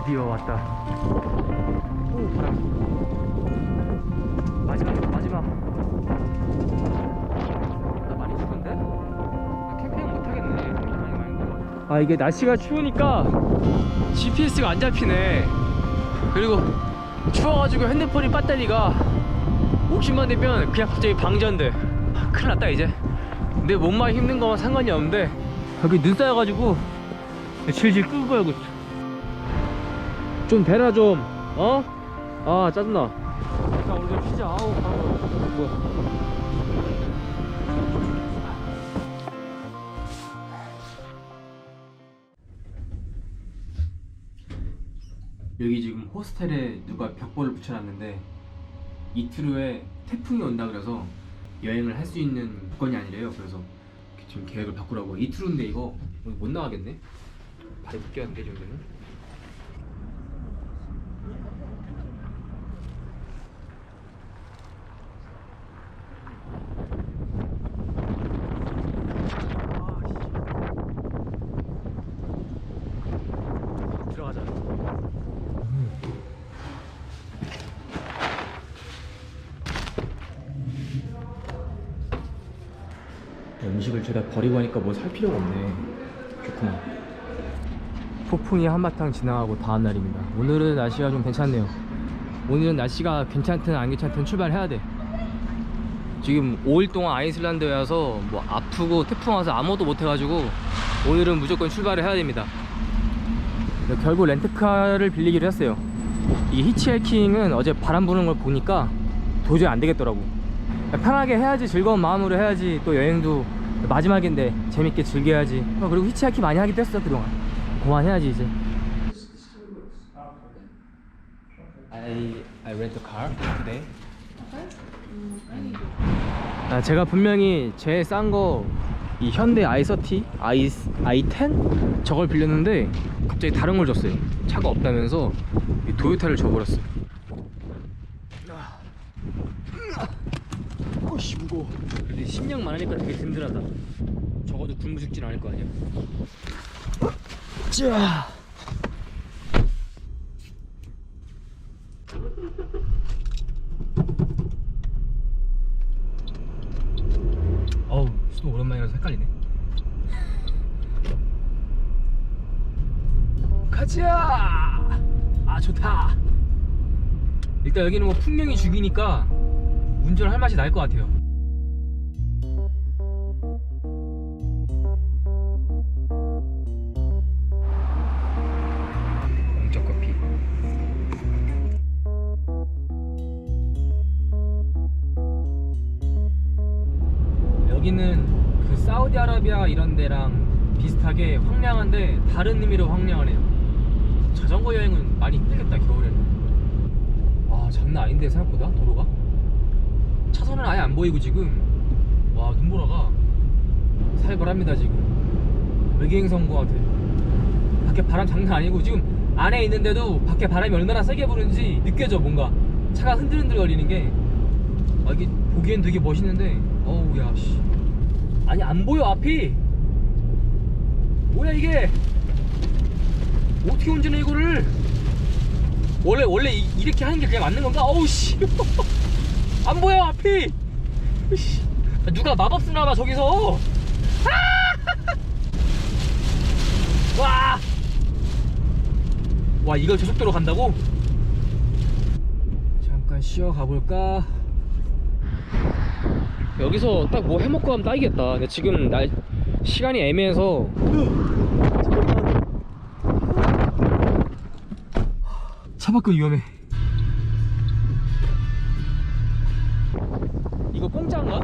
드디어 왔다. 오, 바람. 마지막. 나 많이 추운데? 캠핑 못하겠네. 아, 이게 날씨가 추우니까 GPS가 안 잡히네. 그리고 추워가지고 핸드폰이 배터리가 50만 되면 그냥 갑자기 방전돼. 큰일 났다 이제. 내 몸만 힘든 거만 상관이 없는데 여기 눈 쌓여가지고 질질 끄고 가고 있어. 좀 되나 좀. 어? 아 짜증나. 자 우리 좀 쉬자. 아우 뭐야. 여기 지금 호스텔에 누가 벽보를 붙여놨는데 이틀 후에 태풍이 온다 그래서 여행을 할 수 있는 조건이 아니래요. 그래서 지금 계획을 바꾸라고. 이틀 후인데 이거 못 나가겠네. 발이 묶여야겠는데 이 정도는. 들어가자. 음식을 죄다 버리고 하니까 뭐 살 필요가 없네. 좋구나. 폭풍이 한바탕 지나가고 다음 날입니다. 오늘은 날씨가 좀 괜찮네요. 오늘은 날씨가 괜찮든 안 괜찮든 출발해야 돼. 지금 5일 동안 아이슬란드에 와서 뭐 아프고 태풍 와서 아무것도 못 해가지고 오늘은 무조건 출발을 해야 됩니다. 결국 렌트카를 빌리기로 했어요. 이 히치하이킹은 어제 바람 부는 걸 보니까 도저히 안 되겠더라고. 편하게 해야지, 즐거운 마음으로 해야지 또 여행도 마지막인데 재밌게 즐겨야지. 그리고 히치하이킹 많이 하기도 했어 그동안. 그만해야지 이제. I rent a car today. 제가 분명히 제일 싼 거 이 현대 i30, i10 저걸 빌렸는데 갑자기 다른 걸 줬어요. 차가 없다면서 이 도요타를 줘버렸어요. 어씨 무거워. 근데 식량 많으니까 되게 든든하다. 적어도 굶어 죽진 않을 거 아니야. 자. 어우, 수도 오랜만이라서 헷갈리네. 가자! 아, 좋다. 일단 여기는 뭐 풍경이 죽이니까 운전할 맛이 날 것 같아요. 공적 커피. 여기는 그 사우디아라비아 이런 데랑 비슷하게 황량한데 다른 의미로 황량하네요. 자전거 여행은 많이 힘들겠다 겨울에는. 와 장난 아닌데 생각보다 도로가. 차선은 아예 안 보이고 지금 와 눈보라가 살벌합니다. 지금 외계행성 온 것 같아. 밖에 바람 장난 아니고 지금 안에 있는데도 밖에 바람이 얼마나 세게 부는지 느껴져. 뭔가 차가 흔들흔들 거리는 게 이게 보기엔 되게 멋있는데 어우 야 씨. 아니 안 보여 앞이. 뭐야 이게. 어떻게 운전해 이거를. 원래 이렇게 하는 게 그냥 맞는 건가? 어우 씨. 안 보여 앞이. 누가 마법 쓰나봐 저기서. 와 이걸 저속도로 간다고? 잠깐 쉬어 가볼까? 여기서 딱 뭐 해먹고 가면 딱이겠다. 근데 지금 시간이 애매해서. 차 밖은 위험해. 이거 공짜인가?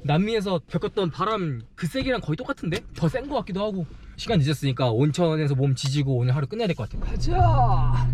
남미에서 겪었던 바람 그 세기랑 거의 똑같은데? 더 센 거 같기도 하고. 시간 늦었으니까 온천에서 몸 지지고 오늘 하루 끝내야 될 것 같아. 가자.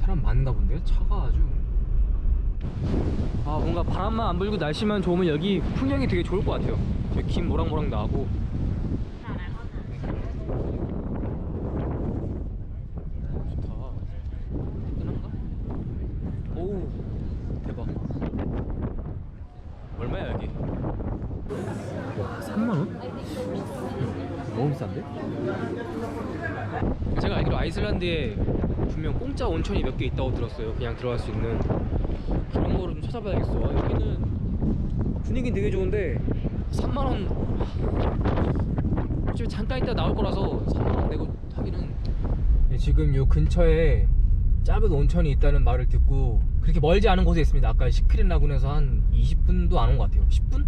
사람 많은가 본데요? 차가 아주. 뭔가 바람만 안 불고 날씨만 좋으면 여기 풍경이 되게 좋을 것 같아요. 저기 김 모락모락 나고. 좋다. 뜨는가? 오우 대박. 얼마야 여기? 와 3만원? 너무 비싼데? 제가 알기로 아이슬란드에 분명 공짜 온천이 몇 개 있다고 들었어요. 그냥 들어갈 수 있는. 그런 거를 좀 찾아봐야겠어. 여기는 분위기는 되게 좋은데 3만원 어차피 잠깐 있다 나올 거라서 3만원 내고 하기는. 지금 요 근처에 작은 온천이 있다는 말을 듣고 그렇게 멀지 않은 곳에 있습니다. 아까 시크릿 라군에서 한 20분도 안 온 것 같아요. 10분?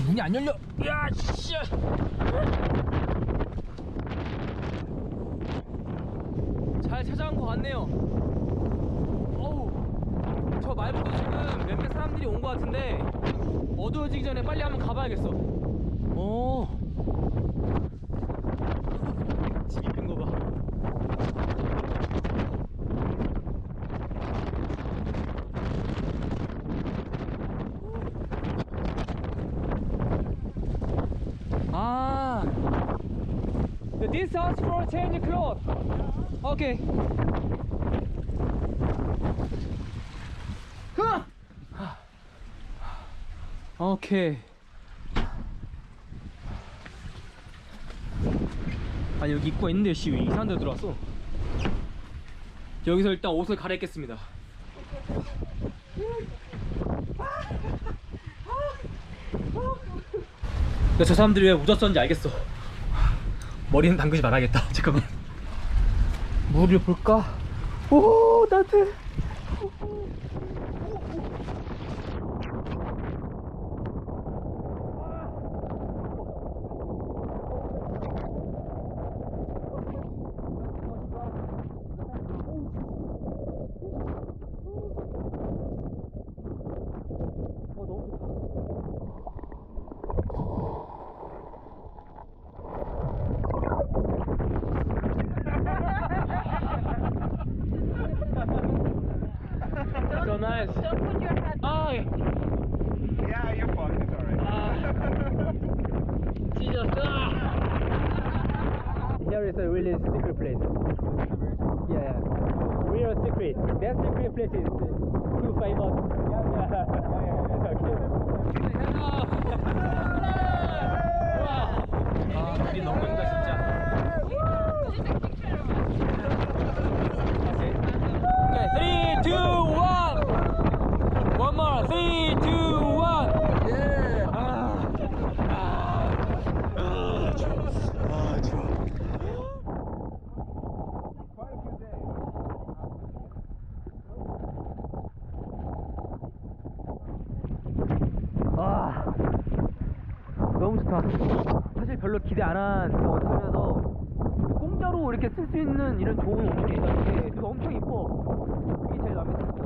문이 안 열려. 야 씨. 잘 찾아온 것 같네요. 어우, 저 말고도 지금 몇몇 사람들이 온 것 같은데 어두워지기 전에 빨리 한번 가봐야겠어. 집이 큰 거 봐. This house for change clothes. Okay. 오케이. 아니 여기 입구가 있는데 씨 왜 이상한 데 들어왔어? 여기서 일단 옷을 갈아입겠습니다. 근데 저 사람들이 왜 웃었었는지 알겠어. 머리는 담그지 말아야겠다. 잠깐만. 물을 볼까? 오 따뜻해. So nice. Don't put your head. Oh, Yeah, you're fine. It's alright. Jesus. Here is a really secret place. Yeah, real secret. That secret place is too famous. 와, 물이 너무 큰다 진짜. Okay, 3, 2, 1. One more. 3, 2, 1. Yeah. 좋아. 너무 좋다. 사실 별로 기대 안 한 온천이어서 공짜로 이렇게 쓸 수 있는 이런 좋은 온천이 있다는 게 그리고 엄청 이뻐. 이게 제일 마음에 들었거든.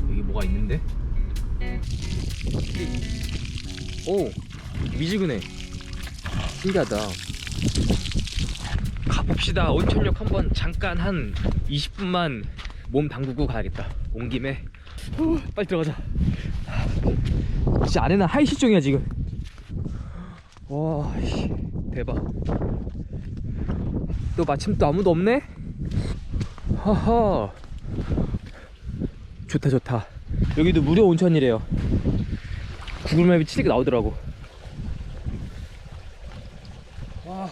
여기 뭐가 있는데? 오! 미지근해. 신기하다. 가봅시다. 온천역 한번 잠깐 한 20분만 몸 담그고 가야겠다. 온 김에 빨리 들어가자. 진짜 안에는 하이시종이야 지금. 와 대박. 또 마침 또 아무도 없네? 하하. 좋다 좋다. 여기도 무료 온천이래요. 구글맵에 치니까 나오더라고. 와,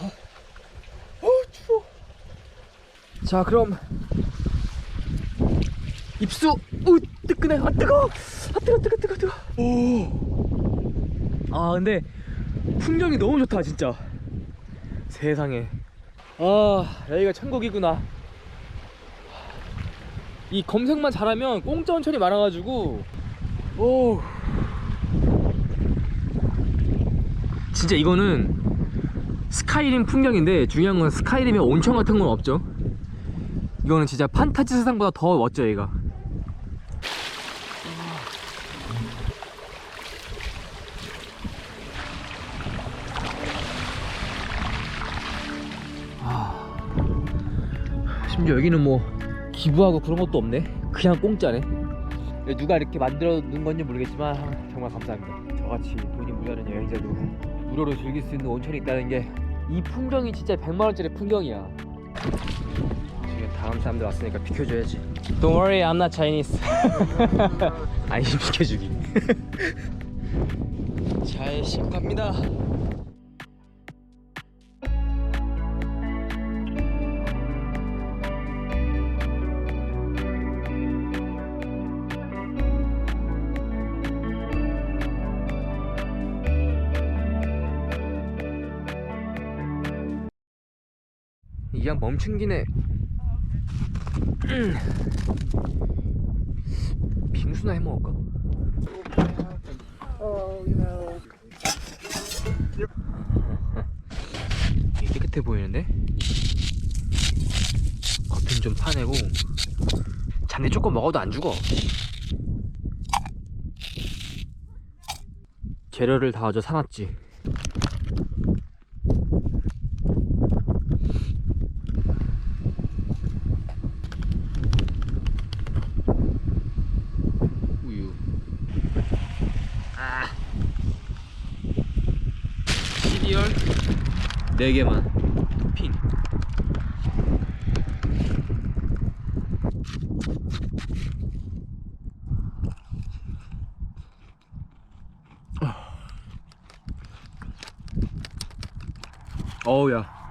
추워. 자, 그럼 입수. 오, 뜨끈해. 아 뜨거. 아 뜨거. 오. 아 근데 풍경이 너무 좋다 진짜. 세상에. 아 여기가 천국이구나. 이 검색만 잘하면 공짜 온천이 많아가지고 오 진짜 이거는 스카이림 풍경인데 중요한 건 스카이림에 온천 같은 건 없죠. 이거는 진짜 판타지 세상보다 더 멋져 얘가. 심지어 여기는 뭐 기부하고 그런 것도 없네. 그냥 공짜네. 누가 이렇게 만들어 놓은 건지 모르겠지만 정말 감사합니다. 저같이 돈이 모자란 여행자도 무료로 즐길 수 있는 온천이 있다는 게 이 풍경이 진짜 100만원짜리 풍경이야. 지금 다음 사람들 왔으니까 비켜줘야지. Don't worry, I'm not Chinese. 아니 비켜주기. 잘 씻고 갑니다. 그냥 멈춘 김에 빙수나 해먹을까? 되게 깨끗해 보이는데? 겉은 좀 파내고 잔디 조금 먹어도 안 죽어. 재료를 다 어제 사놨지. 시리얼 4개만 토핑. 어우야